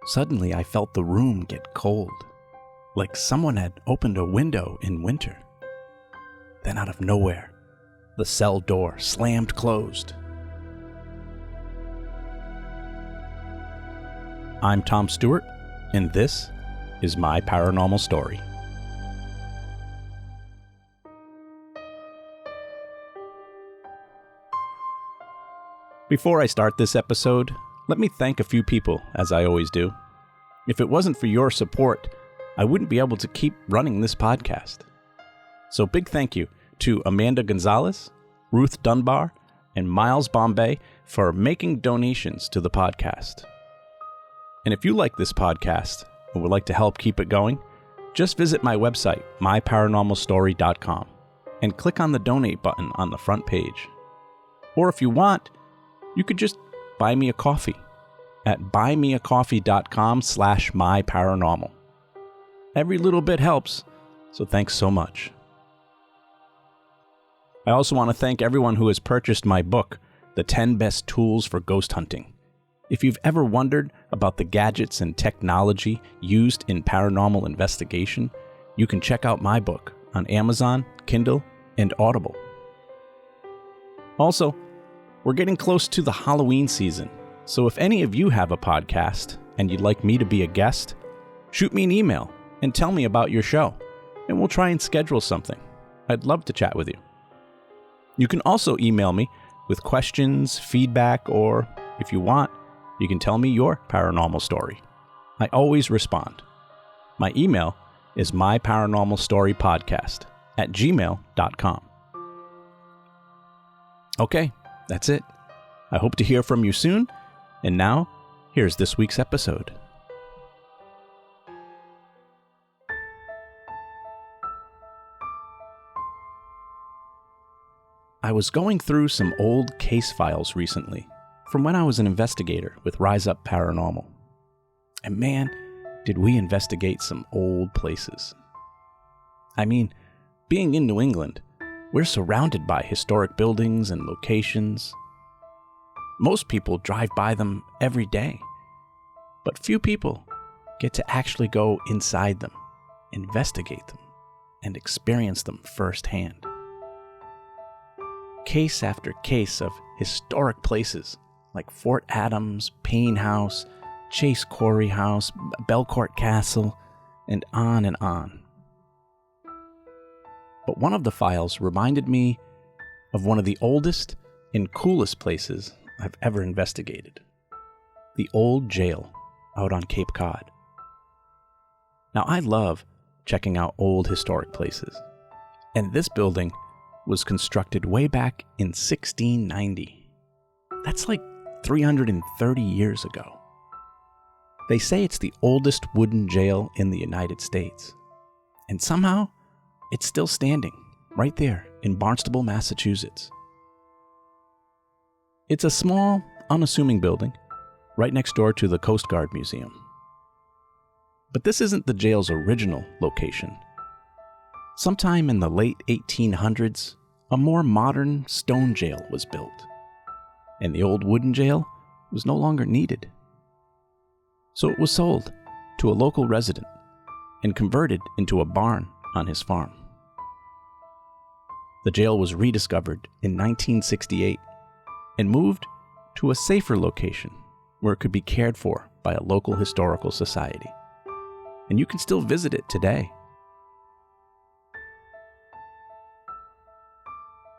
Suddenly I felt the room get cold, like someone had opened a window in winter. Then out of nowhere, the cell door slammed closed. I'm Tom Stewart, and this is my paranormal story. Before I start this episode, let me thank a few people, as I always do. If it wasn't for your support, I wouldn't be able to keep running this podcast. So big thank you to Amanda Gonzalez, Ruth Dunbar, and Miles Bombay for making donations to the podcast. And if you like this podcast and would like to help keep it going, just visit my website, myparanormalstory.com, and click on the donate button on the front page. Or if you want, you could just buy me a coffee at buymeacoffee.com/myparanormal. Every little bit helps, so thanks so much. I also want to thank everyone who has purchased my book, The 10 Best Tools for Ghost Hunting. If you've ever wondered about the gadgets and technology used in paranormal investigation, you can check out my book on Amazon, Kindle, and Audible. Also, we're getting close to the Halloween season, so if any of you have a podcast and you'd like me to be a guest, shoot me an email and tell me about your show, and we'll try and schedule something. I'd love to chat with you. You can also email me with questions, feedback, or if you want, you can tell me your paranormal story. I always respond. My email is myparanormalstorypodcast@gmail.com. Okay, that's it. I hope to hear from you soon, and now, here's this week's episode. I was going through some old case files recently, from when I was an investigator with Rise Up Paranormal. And man, did we investigate some old places. I mean, being in New England, we're surrounded by historic buildings and locations. Most people drive by them every day, but few people get to actually go inside them, investigate them, and experience them firsthand. Case after case of historic places like Fort Adams, Payne House, Chase Quarry House, Belcourt Castle, and on and on. But one of the files reminded me of one of the oldest and coolest places I've ever investigated. The old jail out on Cape Cod. Now I love checking out old historic places, and this building was constructed way back in 1690. That's like 330 years ago. They say it's the oldest wooden jail in the United States. And somehow, it's still standing right there in Barnstable, Massachusetts. It's a small, unassuming building right next door to the Coast Guard Museum. But this isn't the jail's original location. Sometime in the late 1800s, a more modern stone jail was built, and the old wooden jail was no longer needed. So it was sold to a local resident and converted into a barn on his farm. The jail was rediscovered in 1968 and moved to a safer location where it could be cared for by a local historical society. And you can still visit it today.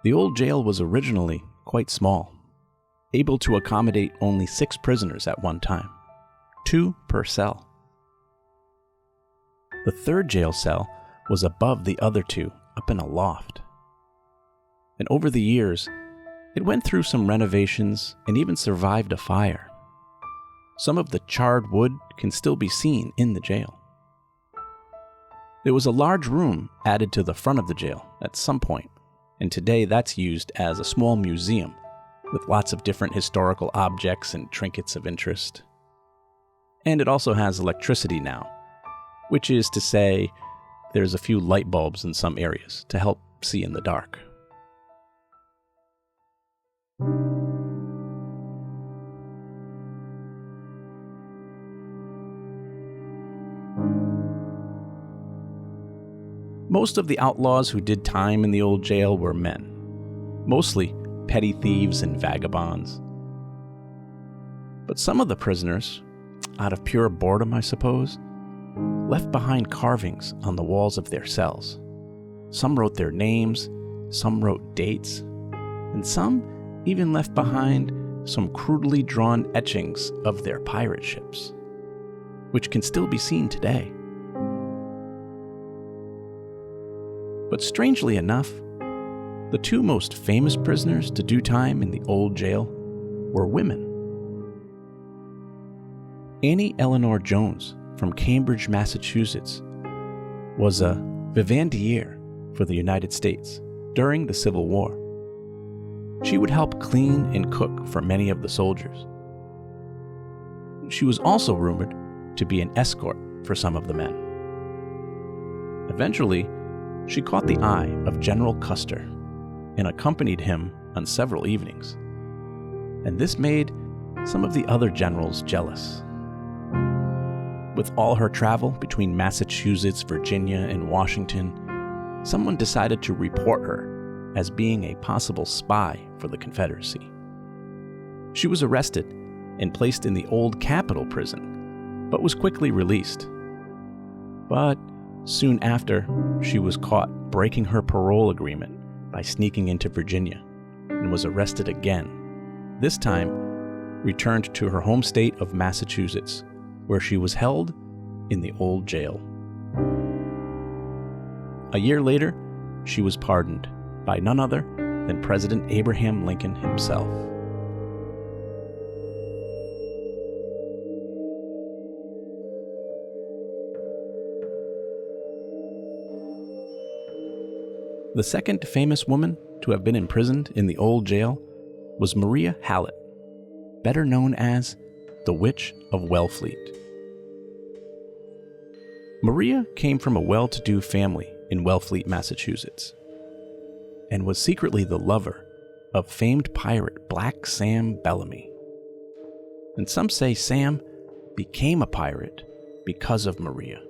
The old jail was originally quite small, able to accommodate only 6 prisoners at one time, 2 per cell. The third jail cell was above the other 2, up in a loft. And over the years, it went through some renovations and even survived a fire. Some of the charred wood can still be seen in the jail. There was a large room added to the front of the jail at some point, and today that's used as a small museum with lots of different historical objects and trinkets of interest. And it also has electricity now, which is to say there's a few light bulbs in some areas to help see in the dark. Most of the outlaws who did time in the old jail were men, mostly petty thieves and vagabonds. But some of the prisoners, out of pure boredom I suppose, left behind carvings on the walls of their cells. Some wrote their names, some wrote dates, and some even left behind some crudely drawn etchings of their pirate ships, which can still be seen today. But strangely enough, the two most famous prisoners to do time in the old jail were women. Annie Eleanor Jones from Cambridge, Massachusetts, was a vivandière for the United States during the Civil War. She would help clean and cook for many of the soldiers. She was also rumored to be an escort for some of the men. Eventually, she caught the eye of General Custer and accompanied him on several evenings. And this made some of the other generals jealous. With all her travel between Massachusetts, Virginia, and Washington, someone decided to report her as being a possible spy for the Confederacy. She was arrested and placed in the old Capitol prison, but was quickly released. But soon after, she was caught breaking her parole agreement by sneaking into Virginia and was arrested again, this time returned to her home state of Massachusetts, where she was held in the old jail. A year later, she was pardoned by none other than President Abraham Lincoln himself. The second famous woman to have been imprisoned in the old jail was Maria Hallett, better known as the Witch of Wellfleet. Maria came from a well-to-do family in Wellfleet, Massachusetts, and was secretly the lover of famed pirate Black Sam Bellamy. And some say Sam became a pirate because of Maria.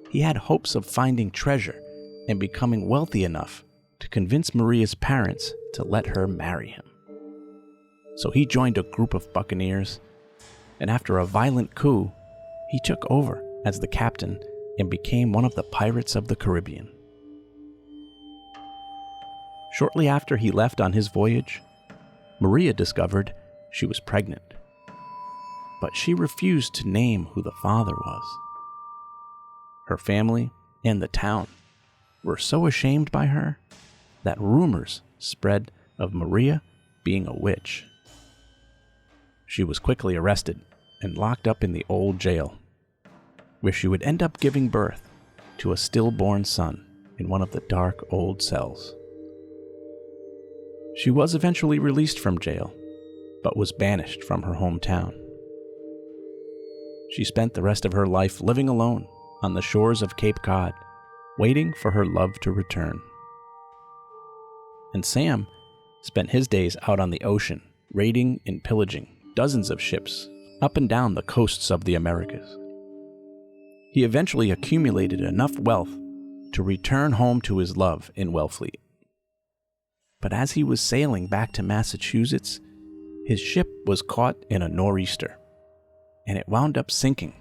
He had hopes of finding treasure and becoming wealthy enough to convince Maria's parents to let her marry him. So he joined a group of buccaneers, and after a violent coup, he took over as the captain and became one of the pirates of the Caribbean. Shortly after he left on his voyage, Maria discovered she was pregnant, but she refused to name who the father was. Her family and the town were so ashamed by her that rumors spread of Maria being a witch. She was quickly arrested and locked up in the old jail, where she would end up giving birth to a stillborn son in one of the dark old cells. She was eventually released from jail, but was banished from her hometown. She spent the rest of her life living alone on the shores of Cape Cod, waiting for her love to return. And Sam spent his days out on the ocean, raiding and pillaging dozens of ships up and down the coasts of the Americas. He eventually accumulated enough wealth to return home to his love in Wellfleet. But as he was sailing back to Massachusetts, his ship was caught in a nor'easter, and it wound up sinking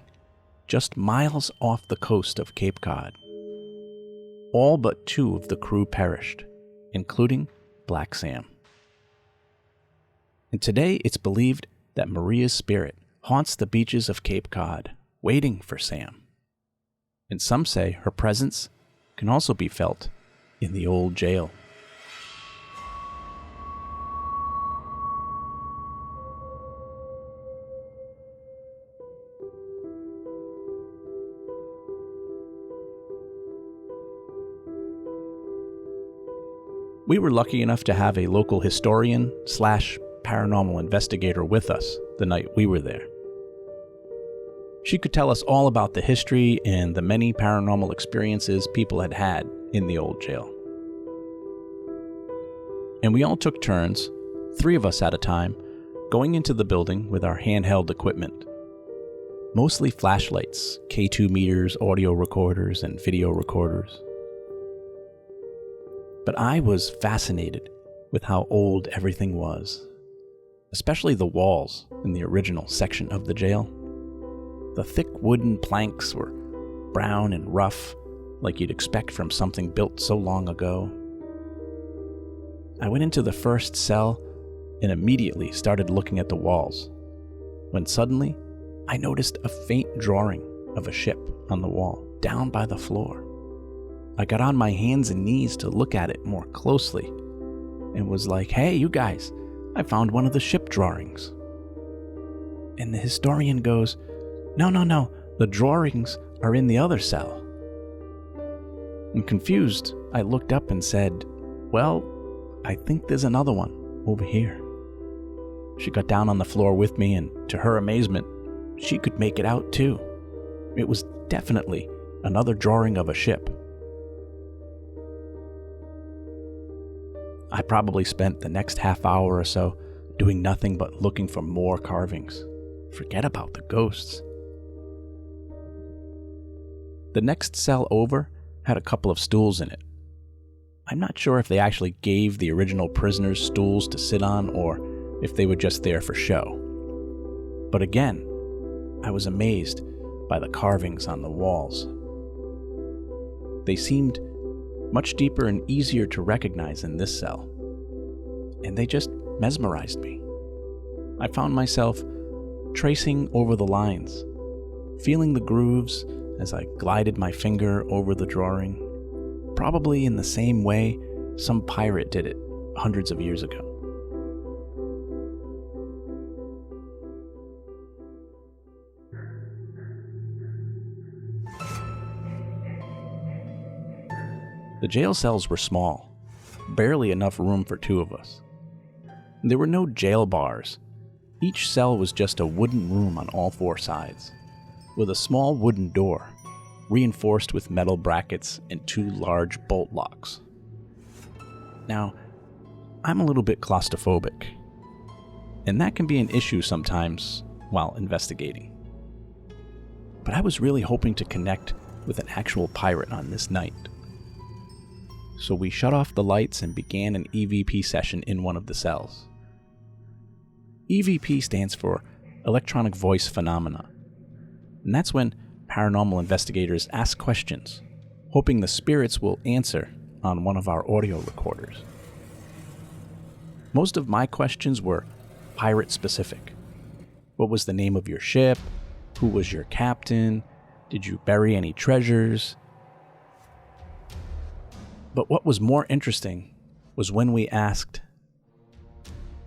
just miles off the coast of Cape Cod. All but 2 of the crew perished, including Black Sam. And today it's believed that Maria's spirit haunts the beaches of Cape Cod, waiting for Sam. And some say her presence can also be felt in the old jail. We were lucky enough to have a local historian / paranormal investigator with us the night we were there. She could tell us all about the history and the many paranormal experiences people had had in the old jail. And we all took turns, 3 of us at a time, going into the building with our handheld equipment. Mostly flashlights, K2 meters, audio recorders, and video recorders. But I was fascinated with how old everything was, especially the walls in the original section of the jail. The thick wooden planks were brown and rough, like you'd expect from something built so long ago. I went into the first cell and immediately started looking at the walls, when suddenly I noticed a faint drawing of a ship on the wall, down by the floor. I got on my hands and knees to look at it more closely, and was like, "Hey, you guys, I found one of the ship drawings." And the historian goes, No, the drawings are in the other cell." And confused, I looked up and said, "Well, I think there's another one over here." She got down on the floor with me, and to her amazement, she could make it out too. It was definitely another drawing of a ship. I probably spent the next half hour or so doing nothing but looking for more carvings. Forget about the ghosts. The next cell over had a couple of stools in it. I'm not sure if they actually gave the original prisoners stools to sit on or if they were just there for show. But again, I was amazed by the carvings on the walls. They seemed much deeper and easier to recognize in this cell, and they just mesmerized me. I found myself tracing over the lines, feeling the grooves as I glided my finger over the drawing, probably in the same way some pirate did it hundreds of years ago. The jail cells were small, barely enough room for two of us. There were no jail bars. Each cell was just a wooden room on all four sides, with a small wooden door, reinforced with metal brackets and two large bolt locks. Now, I'm a little bit claustrophobic, and that can be an issue sometimes while investigating. But I was really hoping to connect with an actual pirate on this night. So we shut off the lights and began an EVP session in one of the cells. EVP stands for Electronic Voice Phenomena, and that's when paranormal investigators ask questions, hoping the spirits will answer on one of our audio recorders. Most of my questions were pirate-specific. What was the name of your ship? Who was your captain? Did you bury any treasures? But what was more interesting was when we asked,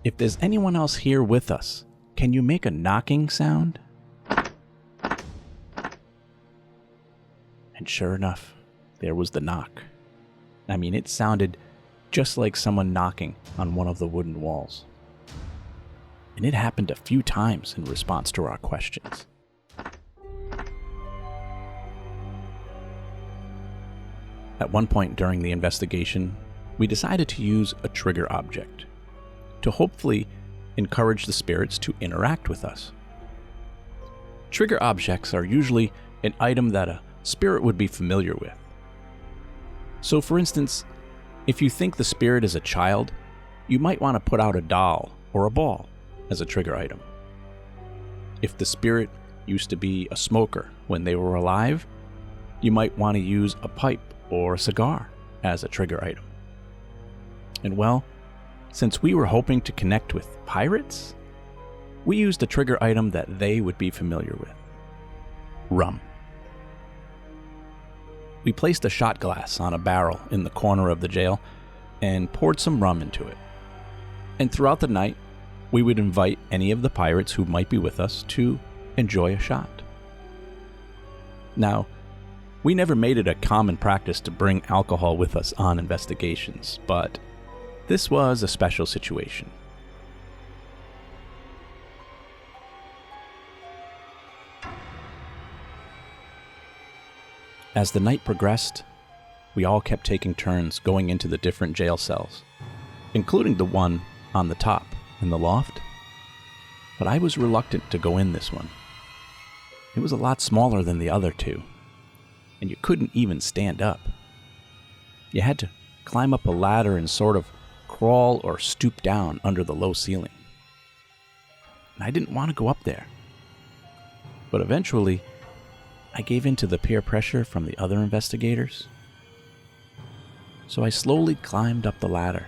"If there's anyone else here with us, can you make a knocking sound?" And sure enough, there was the knock. I mean, it sounded just like someone knocking on one of the wooden walls. And it happened a few times in response to our questions. At one point during the investigation, we decided to use a trigger object to hopefully encourage the spirits to interact with us. Trigger objects are usually an item that a spirit would be familiar with. So for instance, if you think the spirit is a child, you might want to put out a doll or a ball as a trigger item. If the spirit used to be a smoker when they were alive, you might want to use a pipe or a cigar as a trigger item. And well, since we were hoping to connect with pirates, we used a trigger item that they would be familiar with: rum. We placed a shot glass on a barrel in the corner of the jail and poured some rum into it. And throughout the night, we would invite any of the pirates who might be with us to enjoy a shot. Now, we never made it a common practice to bring alcohol with us on investigations, but this was a special situation. As the night progressed, we all kept taking turns going into the different jail cells, including the one on the top in the loft. But I was reluctant to go in this one. It was a lot smaller than the other two, and you couldn't even stand up. You had to climb up a ladder and sort of crawl or stoop down under the low ceiling. And I didn't want to go up there. But eventually, I gave in to the peer pressure from the other investigators. So I slowly climbed up the ladder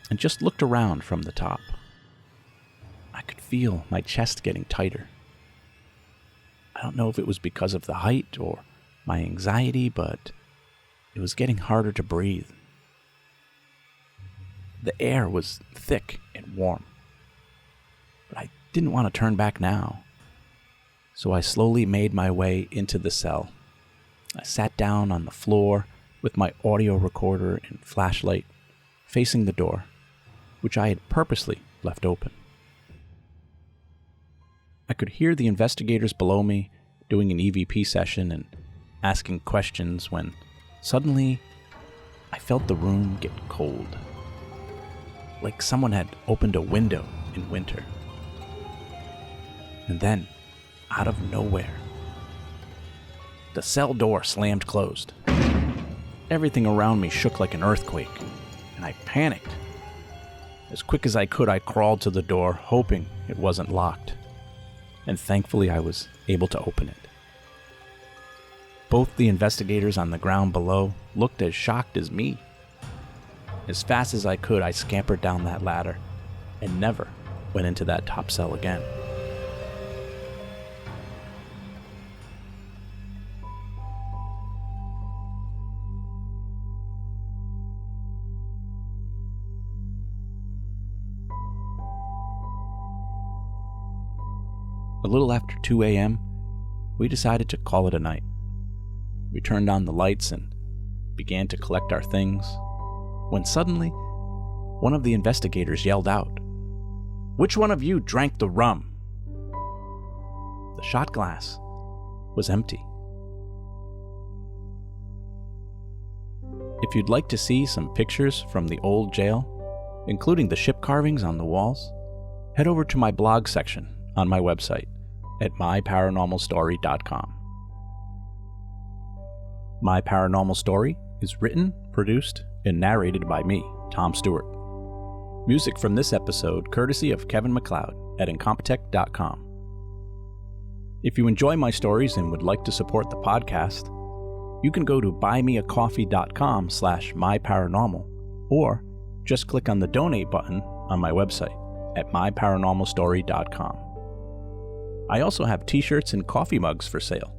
and just looked around from the top. I could feel my chest getting tighter. I don't know if it was because of the height or my anxiety, but it was getting harder to breathe. The air was thick and warm, but I didn't want to turn back now. So I slowly made my way into the cell. I sat down on the floor with my audio recorder and flashlight facing the door, which I had purposely left open. I could hear the investigators below me doing an EVP session and asking questions when suddenly I felt the room get cold, like someone had opened a window in winter. And then, out of nowhere, the cell door slammed closed. Everything around me shook like an earthquake, and I panicked. As quick as I could, I crawled to the door, hoping it wasn't locked. And thankfully, I was able to open it. Both the investigators on the ground below looked as shocked as me. As fast as I could, I scampered down that ladder and never went into that top cell again. A little after 2 a.m., we decided to call it a night. We turned on the lights and began to collect our things, when suddenly, one of the investigators yelled out, "Which one of you drank the rum?" The shot glass was empty. If you'd like to see some pictures from the old jail, including the ship carvings on the walls, head over to my blog section on my website at myparanormalstory.com. My Paranormal Story is written, produced, and narrated by me, Tom Stewart. Music from this episode courtesy of Kevin MacLeod at incompetech.com. If you enjoy my stories and would like to support the podcast, you can go to buymeacoffee.com/myparanormal or just click on the donate button on my website at myparanormalstory.com. I also have t-shirts and coffee mugs for sale.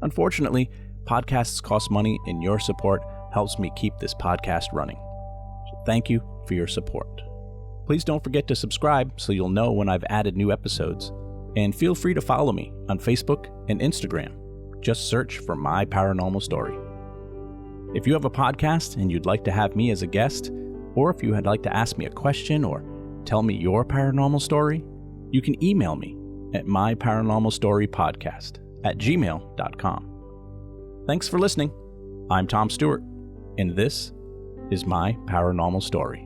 Unfortunately, podcasts cost money and your support helps me keep this podcast running. So thank you for your support. Please don't forget to subscribe so you'll know when I've added new episodes. And feel free to follow me on Facebook and Instagram. Just search for My Paranormal Story. If you have a podcast and you'd like to have me as a guest, or if you would like to ask me a question or tell me your paranormal story, you can email me at myparanormalstorypodcast@gmail.com. Thanks for listening. I'm Tom Stewart, and this is My Paranormal Story.